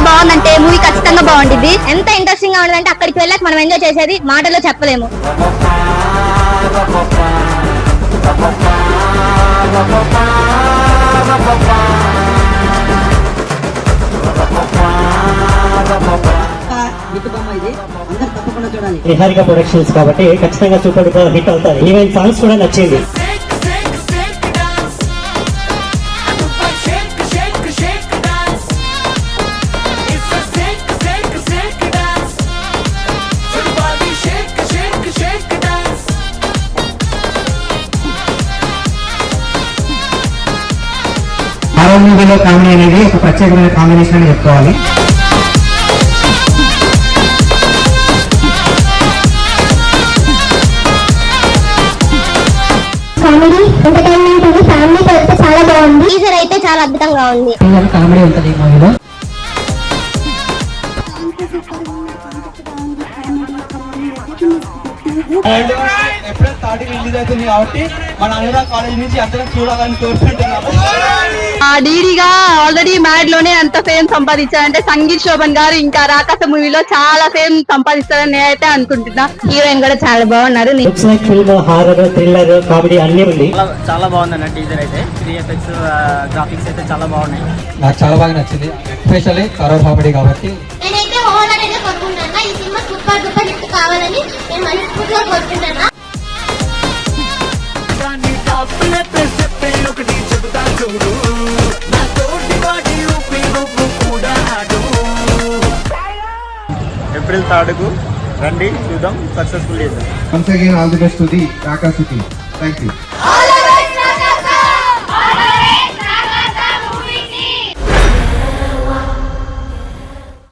బాగుందంటే మూవీ ఖచ్చితంగా బాగుంటుంది. ఎంత ఇంట్రెస్టింగ్ గా ఉంటుందంటే అక్కడికి వెళ్ళాక మనం ఎంజాయ్ చేసేది మాటల్లో చెప్పలేము. నిహారిక ప్రొడక్షన్స్ కాబట్టి ఖచ్చితంగా సూపర్ డూపర్ హిట్ అవుతారు. ఈవెన్ సాంగ్స్ కూడా నచ్చింది. హారర్ మూవీలో కామెడీ అనేది ఒక ప్రత్యేకమైన కాంబినేషన్ అని చెప్పుకోవాలి. కామెడీ ఎంటర్టైన్మెంట్ ఉంది. ఫ్యామిలీతో అయితే చాలా బాగుంది. టీజర్ అయితే చాలా అద్భుతంగా ఉంది. కామెడీ ఉంటుంది ఈ మూవీలో. ఏప్రిల్ 30 రిలీజ్ అవుతుంది కాబట్టి మన అనురాగ్ కాలేజ్ నుంచి అందరం చూడాలని కోరుకుంటున్నాము. డీడీగా ఆల్రెడీ మ్యాడ్ లోనే అంత ఫేమ్ సంపాదించారంటే సంగీత్ శోభన్ గారు ఇంకా రాకాస మూవీలో చాలా ఫేమ్ సంపాదిస్తారని నేనైతే అనుకుంటున్నా. హీరోయిన్ కూడా చాలా బాగున్నారు. Looks like film horror thriller comedy అన్ని ఉంది. చాలా బాగుందన్న టీజర్ అయితే. 3FX గ్రాఫిక్స్ అయితే చాలా బాగున్నాయి. నాకు చాలా బాగా నచ్చింది, ఎస్పెషల్లీ కరో కామెడీ కాబట్టి. నేనైతే ఓవరాల్ గా కోరుకుంటున్నా ఈ సినిమా సూపర్ డూపర్ హిట్ కావాలని నేను మనస్ఫూర్తిగా కోరుకుంటున్నా. ఏప్రిల్ 3కు రండి, చూద్దాం, సక్సెస్ఫుల్ చేద్దాం. Once again, all the best to the Raka City. Thank you.